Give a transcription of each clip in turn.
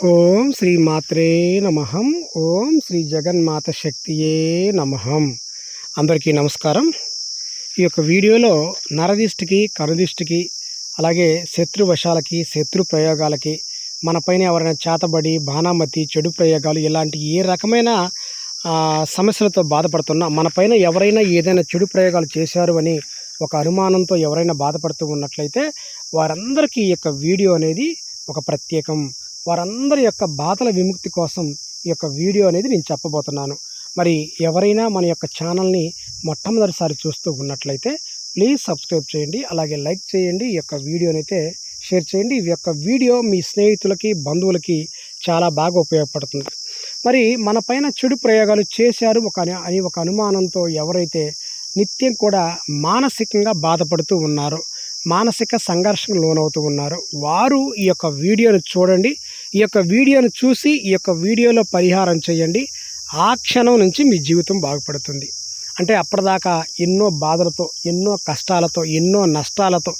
ఓం శ్రీ మాత్రే నమః. ఓం శ్రీ జగన్మాత శక్తియే నమః. అందరికీ నమస్కారం. ఈ యొక్క వీడియోలో నరదిష్టికి, కనుదిష్టికి, అలాగే శత్రువశాలకి, శత్రు ప్రయోగాలకి, మనపైన ఎవరైనా చేతబడి, బాణామతి, చెడు ప్రయోగాలు ఇలాంటి ఏ రకమైన సమస్యలతో బాధపడుతున్నా, మనపైన ఎవరైనా ఏదైనా చెడు ప్రయోగాలు చేశారు అని ఒక అనుమానంతో ఎవరైనా బాధపడుతూ ఉన్నట్లయితే వారందరికీ ఈ యొక్క వీడియో అనేది ఒక ప్రత్యేకం. వారందరి యొక్క బాధల విముక్తి కోసం ఈ యొక్క వీడియో అనేది నేను చెప్పబోతున్నాను. మరి ఎవరైనా మన యొక్క ఛానల్ని మొట్టమొదటిసారి చూస్తూ ఉన్నట్లయితే ప్లీజ్ సబ్స్క్రైబ్ చేయండి, అలాగే లైక్ చేయండి, ఈ యొక్క వీడియోని అయితే షేర్ చేయండి. ఈ యొక్క వీడియో మీ స్నేహితులకి, బంధువులకి చాలా బాగా ఉపయోగపడుతుంది. మరి మన పైన చెడు ప్రయోగాలు చేశారు అని ఒక అనుమానంతో ఎవరైతే నిత్యం కూడా మానసికంగా బాధపడుతూ ఉన్నారో, మానసిక సంఘర్షణకు లోనవుతూ ఉన్నారు, వారు ఈ యొక్క వీడియోను చూడండి. ఈ యొక్క వీడియోను చూసి ఈ యొక్క వీడియోలో పరిహారం చేయండి. ఆ క్షణం నుంచి మీ జీవితం బాగుపడుతుంది. అంటే అప్పటిదాకా ఎన్నో బాధలతో, ఎన్నో కష్టాలతో, ఎన్నో నష్టాలతో,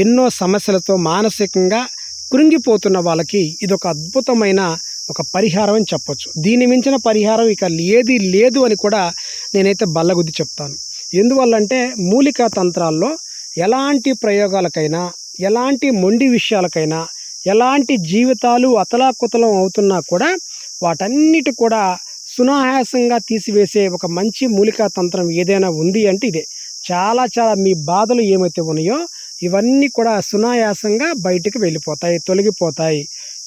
ఎన్నో సమస్యలతో మానసికంగా కృంగిపోతున్న వాళ్ళకి ఇదొక అద్భుతమైన ఒక పరిహారం అని చెప్పొచ్చు. దీన్ని మించిన పరిహారం ఇక ఏది లేదు అని కూడా నేనైతే బల్లగుద్ది చెప్తాను. ఎందువల్లంటే మూలికా తంత్రాల్లో ఎలాంటి ప్రయోగాలకైనా, ఎలాంటి మొండి విషయాలకైనా, ఎలాంటి జీవితాలు అతలాకుతలం అవుతున్నా కూడా వాటన్నిటి కూడా సునాయాసంగా తీసివేసే ఒక మంచి మూలికా తంత్రం ఏదైనా ఉంది అంటే ఇదే. చాలా మీ బాధలు ఏమైతే ఉన్నాయో ఇవన్నీ కూడా సునాయాసంగా బయటికి వెళ్ళిపోతాయి, తొలగిపోతాయి.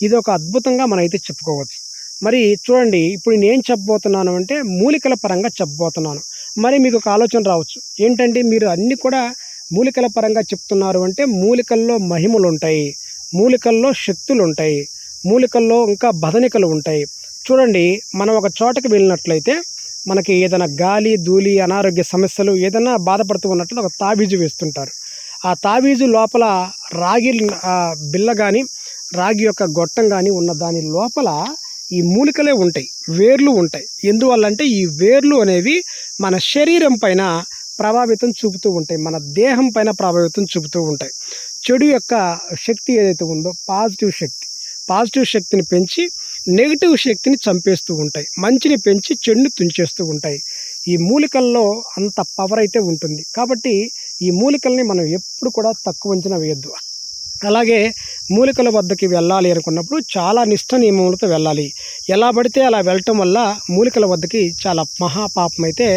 ఇది ఒక అద్భుతంగా మనమైతే చెప్పుకోవచ్చు. మరి చూడండి, ఇప్పుడు నేనేం చెప్పబోతున్నాను అంటే మూలికల పరంగా చెప్పబోతున్నాను. మరి మీకు ఒక ఆలోచన రావచ్చు, ఏంటంటే మీరు అన్నీ కూడా మూలికల పరంగా చెప్తున్నారు అంటే మూలికల్లో మహిమలు ఉంటాయి, మూలికల్లో శక్తులు ఉంటాయి, మూలికల్లో ఇంకా బదనికలు ఉంటాయి. చూడండి, మనం ఒక చోటకి వెళ్ళినట్లయితే మనకి ఏదైనా గాలి, ధూళి, అనారోగ్య సమస్యలు ఏదైనా బాధపడుతూ ఉన్నట్లు ఒక తాబీజు వేస్తుంటారు. ఆ తాబీజు లోపల రాగి బిల్ల కానీ, రాగి యొక్క గొట్టం కానీ ఉన్న దాని లోపల ఈ మూలికలే ఉంటాయి, వేర్లు ఉంటాయి. ఎందువల్లంటే ఈ వేర్లు అనేవి మన శరీరం పైన ప్రభావితం చూపుతూ ఉంటాయి, మన దేహం పైన ప్రభావితం చూపుతూ ఉంటాయి. చెడు యొక్క శక్తి ఏదైతే ఉందో పాజిటివ్ శక్తిని పెంచి నెగిటివ్ శక్తిని చంపేస్తూ ఉంటాయి, మంచిని పెంచి చెడుని తుంచేస్తూ ఉంటాయి. ఈ మూలికల్లో అంత పవర్ అయితే ఉంటుంది. కాబట్టి ఈ మూలికల్ని మనం ఎప్పుడు కూడా తక్కువ అంచనా వేయద్దు. అలాగే మూలికల వద్దకి వెళ్ళాలి అనుకున్నప్పుడు చాలా నిష్ఠ నియమములతో వెళ్ళాలి. ఎలా పడితే అలా వెళ్ళటం వల్ల మూలికల వద్దకి చాలా మహాపాపం అయితే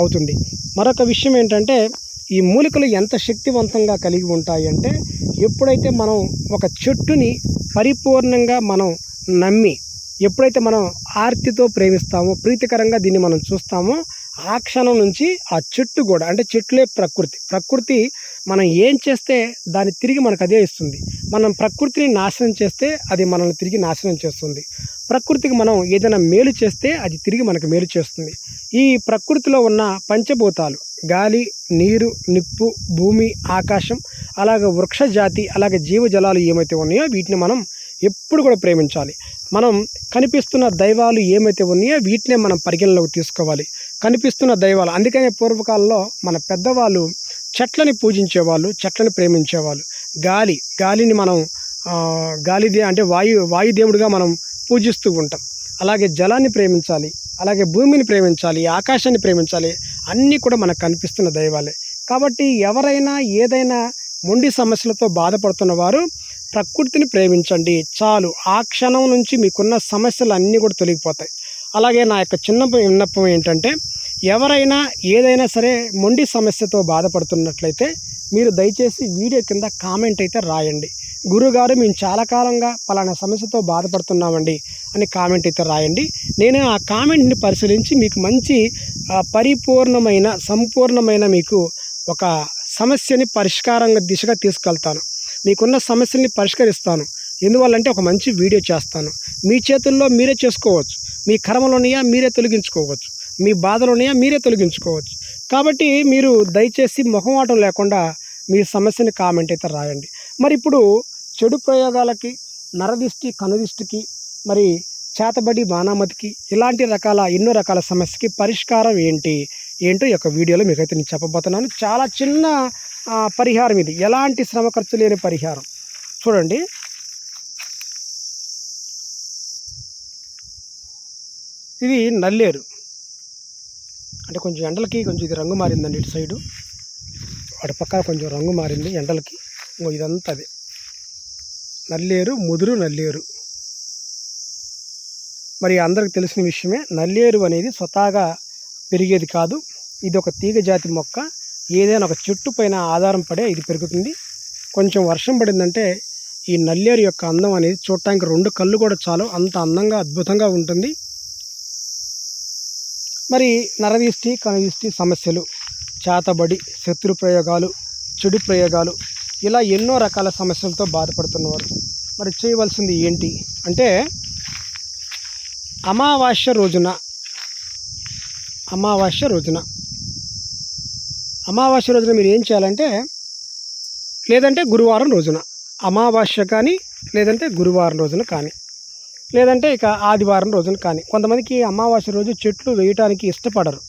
అవుతుంది. మరొక విషయం ఏంటంటే, ఈ మూలికలు ఎంత శక్తివంతంగా కలిగి ఉంటాయి అంటే, ఎప్పుడైతే మనం ఒక చెట్టుని పరిపూర్ణంగా మనం నమ్మి, ఎప్పుడైతే మనం ఆర్తితో ప్రేమిస్తామో, ప్రీతికరంగా దీన్ని మనం చూస్తామో, ఆ క్షణం నుంచి ఆ చెట్టు కూడా, అంటే చెట్లే ప్రకృతి మనం ఏం చేస్తే దాన్ని తిరిగి మనకు అదే ఇస్తుంది. మనం ప్రకృతిని నాశనం చేస్తే అది మనల్ని తిరిగి నాశనం చేస్తుంది. ప్రకృతికి మనం ఏదైనా మేలు చేస్తే అది తిరిగి మనకు మేలు చేస్తుంది. ఈ ప్రకృతిలో ఉన్న పంచభూతాలు గాలి, నీరు, నిప్పు, భూమి, ఆకాశం, అలాగే వృక్షజాతి, అలాగే జీవజలాలు ఏమైతే ఉన్నాయో వీటిని మనం ఎప్పుడు కూడా ప్రేమించాలి. మనం కనిపిస్తున్న దైవాలు ఏమైతే ఉన్నాయో వీటినే మనం పరిగణలోకి తీసుకోవాలి. కనిపిస్తున్న దైవాలు, అందుకనే పూర్వకాలంలో మన పెద్దవాళ్ళు చెట్లని పూజించేవాళ్ళు, చెట్లని ప్రేమించేవాళ్ళు. గాలిని మనం అంటే వాయుదేవుడిగా మనం పూజిస్తూ ఉంటాం. అలాగే జలాన్ని ప్రేమించాలి, అలాగే భూమిని ప్రేమించాలి, ఆకాశాన్ని ప్రేమించాలి. అన్నీ కూడా మనకు కనిపిస్తున్న దైవాలే. కాబట్టి ఎవరైనా ఏదైనా మొండి సమస్యలతో బాధపడుతున్న వారు ప్రకృతిని ప్రేమించండి చాలు. ఆ క్షణం నుంచి మీకున్న సమస్యలు అన్నీ కూడా తొలగిపోతాయి. అలాగే నా యొక్క చిన్న విన్నపం ఏంటంటే, ఎవరైనా ఏదైనా సరే మొండి సమస్యతో బాధపడుతున్నట్లయితే మీరు దయచేసి వీడియో కింద కామెంట్ అయితే రాయండి. గురుగారు, మేము చాలా కాలంగా పలానా సమస్యతో బాధపడుతున్నామండి అని కామెంట్ అయితే రాయండి. నేను ఆ కామెంట్ని పరిశీలించి మీకు మంచి సంపూర్ణమైన మీకు ఒక సమస్యని పరిష్కారంగా దిశగా తీసుకెళ్తాను. మీకున్న సమస్యల్ని పరిష్కరిస్తాను. ఎందువల్లంటే ఒక మంచి వీడియో చేస్తాను. మీ చేతుల్లో మీరే చేసుకోవచ్చు. మీ కర్మలున్నాయా మీరే తొలగించుకోవచ్చు, మీ బాధలున్నాయా మీరే తొలగించుకోవచ్చు. కాబట్టి మీరు దయచేసి మొహమాటం లేకుండా మీ సమస్యని కామెంట్ అయితే రాయండి. మరి ఇప్పుడు చెడు ప్రయోగాలకి, నరదిష్టి, కనుదిష్టికి, మరి చేతబడి, బాణామతికి, ఇలాంటి ఎన్నో రకాల సమస్యకి పరిష్కారం ఏంటో ఈ యొక్క వీడియోలో మీకైతే నేను చెప్పబోతున్నాను. చాలా చిన్న పరిహారం ఇది, ఎలాంటి శ్రమ ఖర్చు లేని పరిహారం. చూడండి, ఇది నల్లేరు. అంటే కొంచెం ఎండలకి కొంచెం ఇది రంగు మారిందండి. ఇటు సైడు అటు పక్కన కొంచెం రంగు మారింది ఎండలకి. ఇదంతా అదే నల్లేరు, ముదురు నల్లేరు. మరి అందరికి తెలిసిన విషయమే, నల్లేరు అనేది స్వతహాగా పెరిగేది కాదు. ఇది ఒక తీగ జాతి మొక్క. ఏదైనా ఒక చెట్టు పైన ఆధారం పడే ఇది పెరుగుతుంది. కొంచెం వర్షం పడిందంటే ఈ నల్లేరు యొక్క అందం అనేది చూడటానికి 2 కళ్ళు కూడా చాలు, అంత అందంగా అద్భుతంగా ఉంటుంది. మరి నరదిష్టి, కనుదిష్టి సమస్యలు, చేతబడి, శత్రు ప్రయోగాలు, చెడు ప్రయోగాలు, ఇలా ఎన్నో రకాల సమస్యలతో బాధపడుతున్నవారు మరి చేయవలసింది ఏంటి అంటే, అమావాస్య రోజున మీరు ఏం చేయాలంటే, లేదంటే గురువారం రోజున అమావాస్య కానీ, లేదంటే గురువారం రోజున కానీ, లేదంటే ఇక ఆదివారం రోజున కానీ. కొంతమందికి అమావాస్య రోజు చెట్లు వేయటానికి ఇష్టపడరు.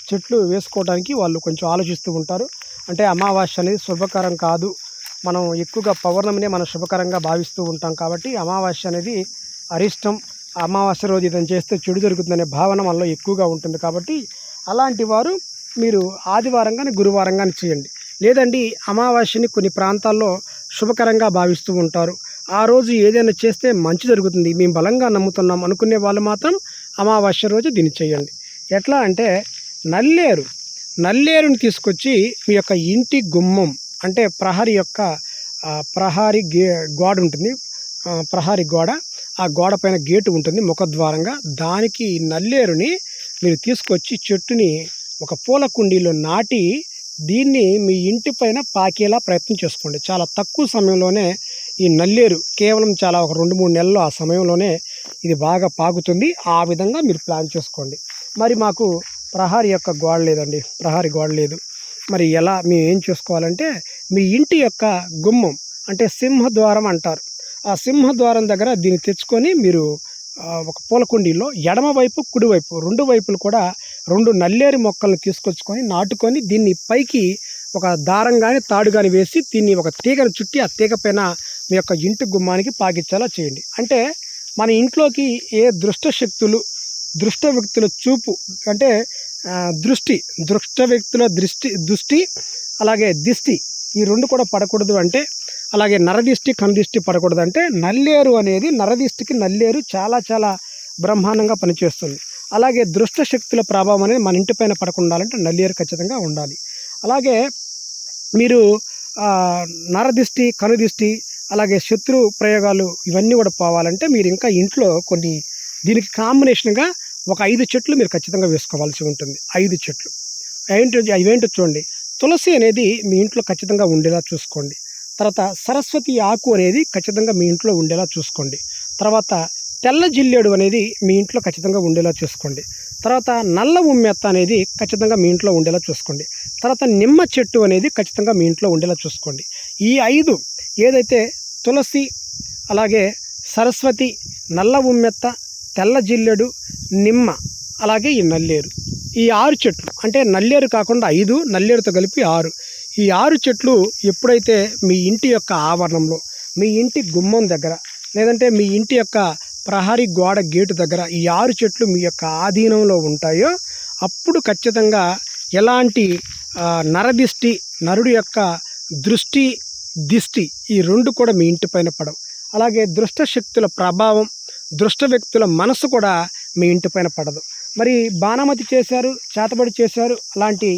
చెట్లు వేసుకోవడానికి వాళ్ళు కొంచెం ఆలోచిస్తూ ఉంటారు. అంటే అమావాస్య అనేది శుభకరం కాదు, మనం ఎక్కువగా పౌర్ణమినే మనం శుభకరంగా భావిస్తూ ఉంటాం. కాబట్టి అమావాస్య అనేది అరిష్టం, అమావాస్య రోజు ఇదని చేస్తే చెడు జరుగుతుందనే భావన మనలో ఎక్కువగా ఉంటుంది. కాబట్టి అలాంటి వారు మీరు ఆదివారం కానీ గురువారం కానీ చేయండి. లేదండి అమావాస్యని కొన్ని ప్రాంతాల్లో శుభకరంగా భావిస్తూ ఉంటారు, ఆ రోజు ఏదైనా చేస్తే మంచి జరుగుతుంది, మేము బలంగా నమ్ముతున్నాం అనుకునే వాళ్ళు మాత్రం అమావాస్య రోజు దీన్ని చేయండి. ఎట్లా అంటే, నల్లేరుని తీసుకొచ్చి మీ యొక్క ఇంటి గుమ్మం అంటే ప్రహరీ గోడ ఉంటుంది, ప్రహరీ గోడ, ఆ గోడ పైన గేటు ఉంటుంది ముఖద్వారంగా. దానికి నల్లేరుని మీరు తీసుకొచ్చి చెట్టుని ఒక పూల కుండీలో నాటి దీన్ని మీ ఇంటి పైన పాకేలా ప్రయత్నం చేసుకోండి. చాలా తక్కువ సమయంలోనే ఈ నల్లేరు కేవలం ఒక 2-3 నెలలు ఆ సమయంలోనే ఇది బాగా పాకుతుంది. ఆ విధంగా మీరు ప్లాన్ చేసుకోండి. మరి మాకు ప్రహరీ యొక్క గోడ లేదండి, ప్రహరీ గోడ లేదు, మరి ఎలా మేము ఏం చేసుకోవాలంటే, మీ ఇంటి యొక్క గుమ్మం అంటే సింహద్వారం అంటారు, ఆ సింహద్వారం దగ్గర దీన్ని తెచ్చుకొని మీరు ఒక పూల కుండీలో ఎడమవైపు కుడివైపు 2 వైపులు కూడా 2 నల్లేరు మొక్కలను తీసుకొచ్చుకొని నాటుకొని దీన్ని పైకి ఒక దారం కానీ తాడు కానీ వేసి దీన్ని ఒక తీగను చుట్టి ఆ తీగ పైన మీ యొక్క ఇంటి గుమ్మానికి పాకించేలా చేయండి. అంటే మన ఇంట్లోకి ఏ దుష్ట వ్యక్తుల చూపు అంటే దుష్ట వ్యక్తుల దృష్టి అలాగే దిష్టి ఈ 2 కూడా పడకూడదు. అంటే అలాగే నరదిష్టి, కనుదిష్టి పడకూడదు. అంటే నల్లేరు అనేది నరదిష్టికి నల్లేరు చాలా చాలా బ్రహ్మాండంగా పనిచేస్తుంది. అలాగే దుష్ట శక్తుల ప్రభావం అనేది మన ఇంటి పైన పడకుండా ఉండాలంటే నల్లేరు ఖచ్చితంగా ఉండాలి. అలాగే మీరు నరదిష్టి, కనుదిష్టి అలాగే శత్రు ప్రయోగాలు ఇవన్నీ కూడా పోవాలంటే మీరు ఇంకా ఇంట్లో కొన్ని దీనికి కాంబినేషన్గా ఒక 5 చెట్లు మీరు ఖచ్చితంగా వేసుకోవాల్సి ఉంటుంది. 5 చెట్లు అవేంటో చూడండి. తులసి అనేది మీ ఇంట్లో ఖచ్చితంగా ఉండేలా చూసుకోండి. తర్వాత సరస్వతి ఆకు అనేది ఖచ్చితంగా మీ ఇంట్లో ఉండేలా చూసుకోండి. తర్వాత తెల్ల జిల్లేడు అనేది మీ ఇంట్లో ఖచ్చితంగా ఉండేలా చూసుకోండి. తర్వాత నల్ల ఉమ్మెత్త అనేది ఖచ్చితంగా మీ ఇంట్లో ఉండేలా చూసుకోండి. తర్వాత నిమ్మ చెట్టు అనేది ఖచ్చితంగా మీ ఇంట్లో ఉండేలా చూసుకోండి. ఈ 5 ఏదైతే తులసి అలాగే సరస్వతి, నల్ల ఉమ్మెత్త, తెల్ల జిల్లెడు, నిమ్మ అలాగే ఈ నల్లేరు, ఈ 6 చెట్లు అంటే నల్లేరు కాకుండా 5, నల్లేరుతో కలిపి 6. ఈ 6 చెట్లు ఎప్పుడైతే మీ ఇంటి యొక్క ఆవరణంలో, మీ ఇంటి గుమ్మం దగ్గర, లేదంటే మీ ఇంటి యొక్క ప్రహరీ గోడ గేటు దగ్గర ఈ 6 చెట్లు మీ యొక్క ఆధీనంలో ఉంటాయో అప్పుడు ఖచ్చితంగా ఎలాంటి నరదిష్టి, నరుడి యొక్క దృష్టి, దిష్టి ఈ 2 కూడా మీ ఇంటి పైన పడవు. అలాగే దుష్ట శక్తుల ప్రభావం, దుష్ట వ్యక్తుల మనసు కూడా మీ ఇంటి పైన పడదు. మరి బాణమతి చేశారు, చేతబడి చేశారు అలాంటి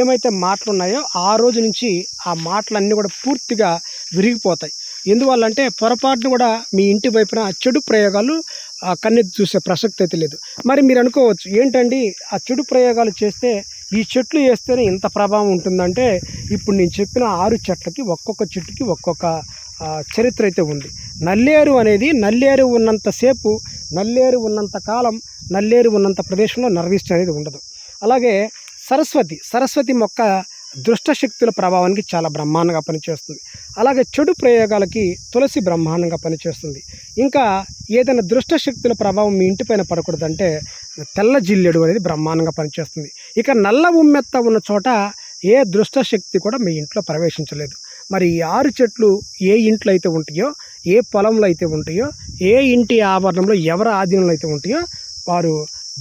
ఏమైతే మాటలు ఉన్నాయో ఆ రోజు నుంచి ఆ మాటలన్నీ కూడా పూర్తిగా విరిగిపోతాయి. ఎందువల్లంటే పొరపాటును కూడా మీ ఇంటి వైపున చెడు ప్రయోగాలు కన్నెత్తి చూసే ప్రసక్తి అయితే లేదు. మరి మీరు అనుకోవచ్చు, ఏంటండి ఆ చెడు ప్రయోగాలు చేస్తే ఈ చెట్లు వేస్తేనే ఇంత ప్రభావం ఉంటుందంటే, ఇప్పుడు నేను చెప్పిన 6 చెట్లకి ఒక్కొక్క చెట్టుకి ఒక్కొక్క చరిత్ర అయితే ఉంది. నల్లేరు అనేది నల్లేరు ఉన్నంతసేపు, నల్లేరు ఉన్నంత కాలం, నల్లేరు ఉన్నంత ప్రదేశంలో నరదిష్టి అనేది ఉండదు. అలాగే సరస్వతి మొక్క దుష్ట శక్తుల ప్రభావానికి చాలా బ్రహ్మాండంగా పనిచేస్తుంది. అలాగే చెడు ప్రయోగాలకి తులసి బ్రహ్మాండంగా పనిచేస్తుంది. ఇంకా ఏదైనా దుష్ట శక్తుల ప్రభావం మీ ఇంటిపైన పడకూడదంటే తెల్ల జిల్లెడు అనేది బ్రహ్మాండంగా పనిచేస్తుంది. ఇక నల్ల ఉమ్మెత్త ఉన్న చోట ఏ దుష్ట శక్తి కూడా మీ ఇంట్లో ప్రవేశించలేదు. మరి ఈ 6 చెట్లు ఏ ఇంట్లో అయితే ఉంటాయో, ఏ పొలంలో అయితే ఉంటాయో, ఏ ఇంటి ఆవరణంలో ఎవరి ఆధీనంలో అయితే ఉంటాయో వారు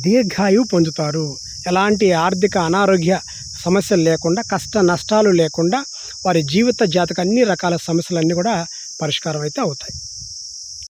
దీర్ఘాయువు పొందుతారు. ఎలాంటి ఆర్థిక అనారోగ్య సమస్యలు లేకుండా, కష్ట నష్టాలు లేకుండా వారి జీవిత జాతక అన్ని రకాల సమస్యలన్నీ కూడా పరిష్కారం అయితే అవుతాయి.